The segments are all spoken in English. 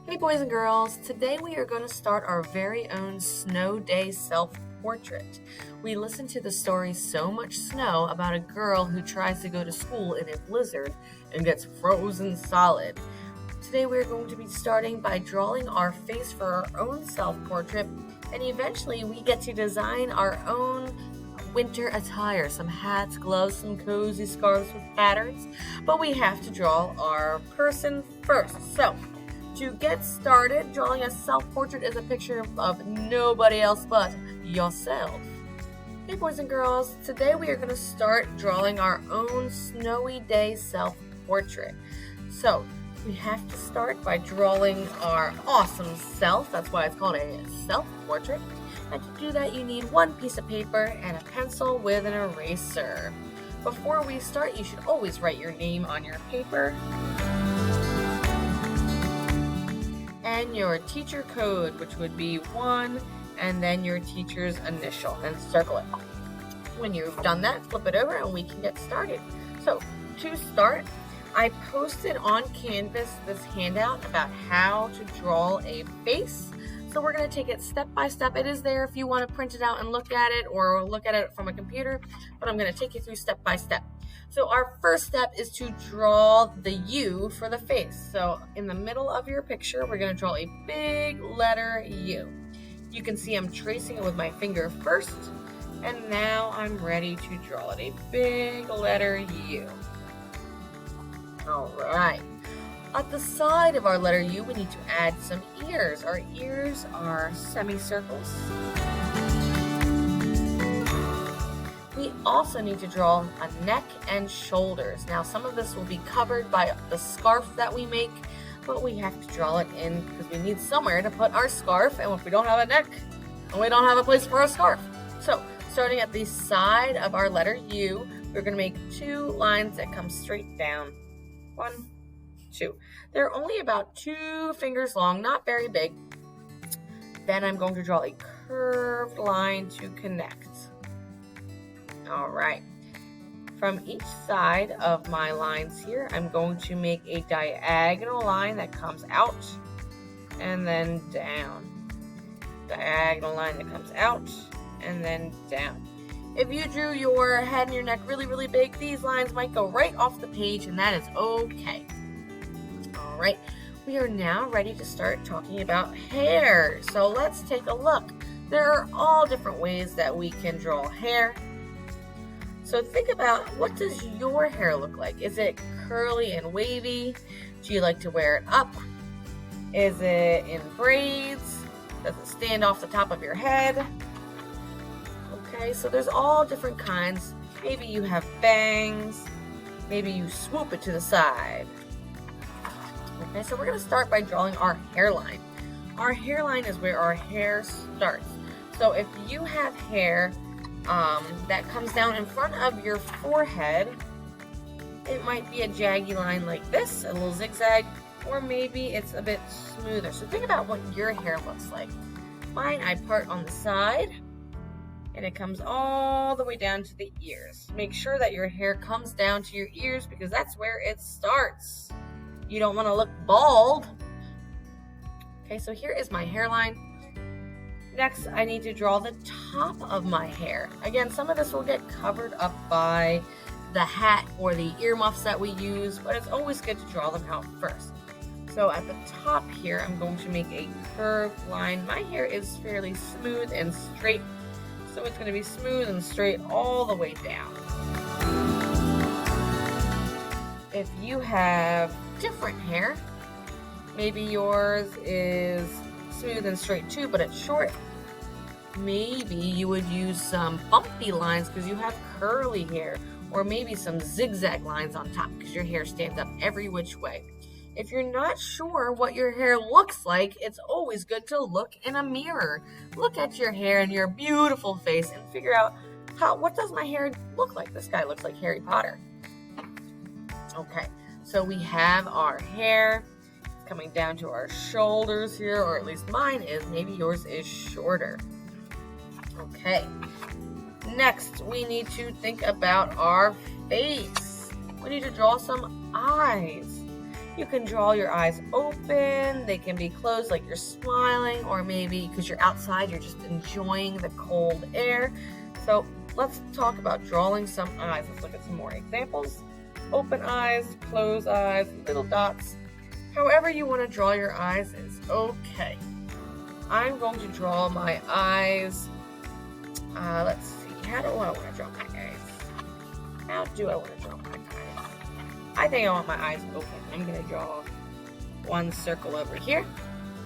Hey boys and girls, today we are going to start our very own snow day self-portrait. We listened to the story So Much Snow about a girl who tries to go to school in a blizzard and gets frozen solid. Today we are going to be starting by drawing our face for our own self-portrait, and eventually we get to design our own winter attire, some hats, gloves, some cozy scarves with patterns, but we have to draw our person first. So, to get started, drawing a self-portrait is a picture of nobody else but yourself. Hey boys and girls, today we are going to start drawing our own snowy day self-portrait. So, we have to start by drawing our awesome self. That's why it's called a self-portrait. And to do that, you need one piece of paper and a pencil with an eraser. Before we start, you should always write your name on your paper and your teacher code, which would be 1, and then your teacher's initial, and circle it. When you've done that, flip it over and we can get started. So, to start, I posted on Canvas this handout about how to draw a face. So we're going to take it step by step. It is there if you want to print it out and look at it or look at it from a computer, but I'm going to take you through step by step. So our first step is to draw the U for the face. So in the middle of your picture, we're going to draw a big letter U. You can see I'm tracing it with my finger first, and now I'm ready to draw it, a big letter U. All right. At the side of our letter U, we need to add some ears. Our ears are semicircles. We also need to draw a neck and shoulders. Now, some of this will be covered by the scarf that we make, but we have to draw it in because we need somewhere to put our scarf, and if we don't have a neck, we don't have a place for a scarf. So, starting at the side of our letter U, we're going to make 2 lines that come straight down. 1, 2. They're only about 2 fingers long, not very big. Then I'm going to draw a curved line to connect. All right. From each side of my lines here, I'm going to make a diagonal line that comes out and then down. Diagonal line that comes out and then down. If you drew your head and your neck really, really big, these lines might go right off the page, and that is okay. All right, we are now ready to start talking about hair. So let's take a look. There are all different ways that we can draw hair. So think about, what does your hair look like? Is it curly and wavy? Do you like to wear it up? Is it in braids? Does it stand off the top of your head? Okay, so there's all different kinds. Maybe you have bangs. Maybe you swoop it to the side. Okay, so we're going to start by drawing our hairline. Our hairline is where our hair starts. So if you have hair that comes down in front of your forehead, it might be a jaggy line like this, a little zigzag, or maybe it's a bit smoother. So think about what your hair looks like. Mine, I part on the side, and it comes all the way down to the ears. Make sure that your hair comes down to your ears because that's where it starts. You don't want to look bald. Okay, so here is my hairline. Next, I need to draw the top of my hair. Again, some of this will get covered up by the hat or the earmuffs that we use, but it's always good to draw them out first. So at the top here, I'm going to make a curved line. My hair is fairly smooth and straight, so it's going to be smooth and straight all the way down. If you have different hair, maybe yours is smooth and straight too, but it's short. Maybe you would use some bumpy lines because you have curly hair, or maybe some zigzag lines on top because your hair stands up every which way. If you're not sure what your hair looks like, it's always good to look in a mirror. Look at your hair and your beautiful face and figure out, what does my hair look like? This guy looks like Harry Potter. Okay, so we have our hair coming down to our shoulders here, or at least mine is. Maybe yours is shorter. Okay, next we need to think about our face. We need to draw some eyes. You can draw your eyes open, they can be closed like you're smiling, or maybe because you're outside, you're just enjoying the cold air. So let's talk about drawing some eyes. Let's look at some more examples. Open eyes, closed eyes, little dots. However you want to draw your eyes is okay. I'm going to draw my eyes. Let's see, how do I want to draw my eyes? How do I want to draw my eyes? I think I want my eyes open. I'm going to draw one circle over here.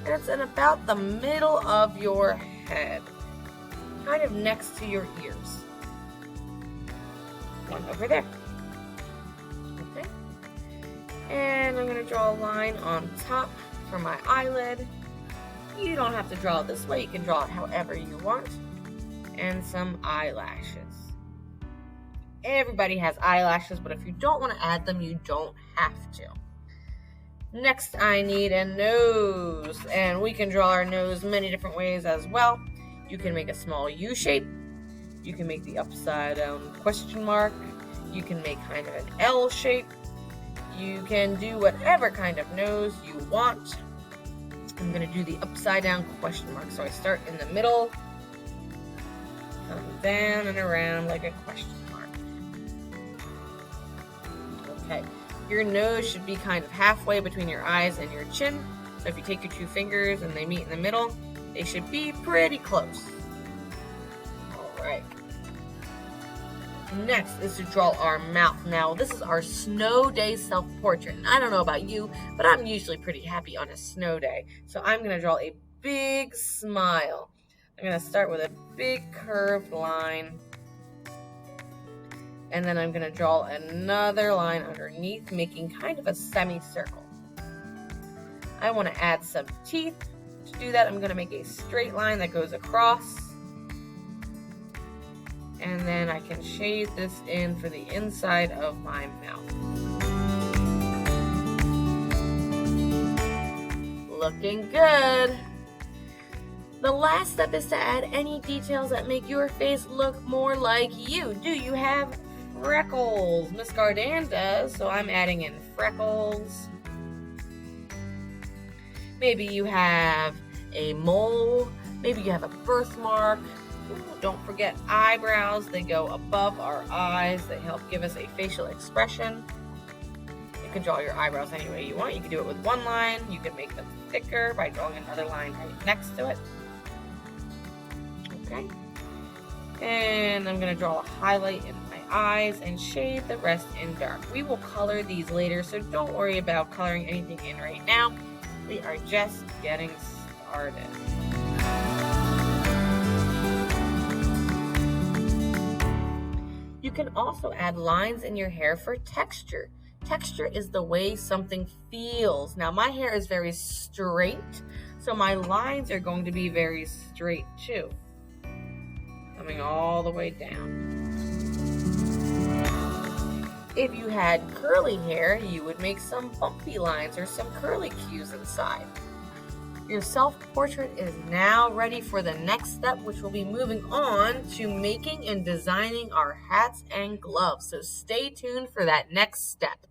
And it's in about the middle of your head, kind of next to your ears. One over there. Okay. And I'm going to draw a line on top for my eyelid. You don't have to draw it this way. You can draw it however you want. And some eyelashes. Everybody has eyelashes, but if you don't want to add them, you don't have to. Next, I need a nose, and we can draw our nose many different ways as well. You can make a small U shape. You can make the upside down question mark. You can make kind of an L shape. You can do whatever kind of nose you want. I'm going to do the upside down question mark. So I start in the middle, come down and around like a question mark. Okay, your nose should be kind of halfway between your eyes and your chin. So if you take your two fingers and they meet in the middle, they should be pretty close. All right. Next is to draw our mouth. Now, this is our snow day self-portrait. And I don't know about you, but I'm usually pretty happy on a snow day. So I'm going to draw a big smile. I'm going to start with a big curved line. And then I'm going to draw another line underneath, making kind of a semicircle. I want to add some teeth. To do that, I'm going to make a straight line that goes across. And then I can shade this in for the inside of my mouth. Looking good. The last step is to add any details that make your face look more like you. Do you have freckles? Miss Gardan does, so I'm adding in freckles. Maybe you have a mole. Maybe you have a birthmark. Ooh, don't forget eyebrows. They go above our eyes. They help give us a facial expression. You can draw your eyebrows any way you want. You can do it with one line. You can make them thicker by drawing another line right next to it. Okay. And I'm going to draw a highlight in my eyes and shade the rest in dark. We will color these later, so don't worry about coloring anything in right now. We are just getting started. You can also add lines in your hair for texture. Texture is the way something feels. Now, my hair is very straight, so my lines are going to be very straight too. Coming all the way down. If you had curly hair, you would make some bumpy lines or some curlicues inside. Your self-portrait is now ready for the next step, which will be moving on to making and designing our hats and gloves. So stay tuned for that next step.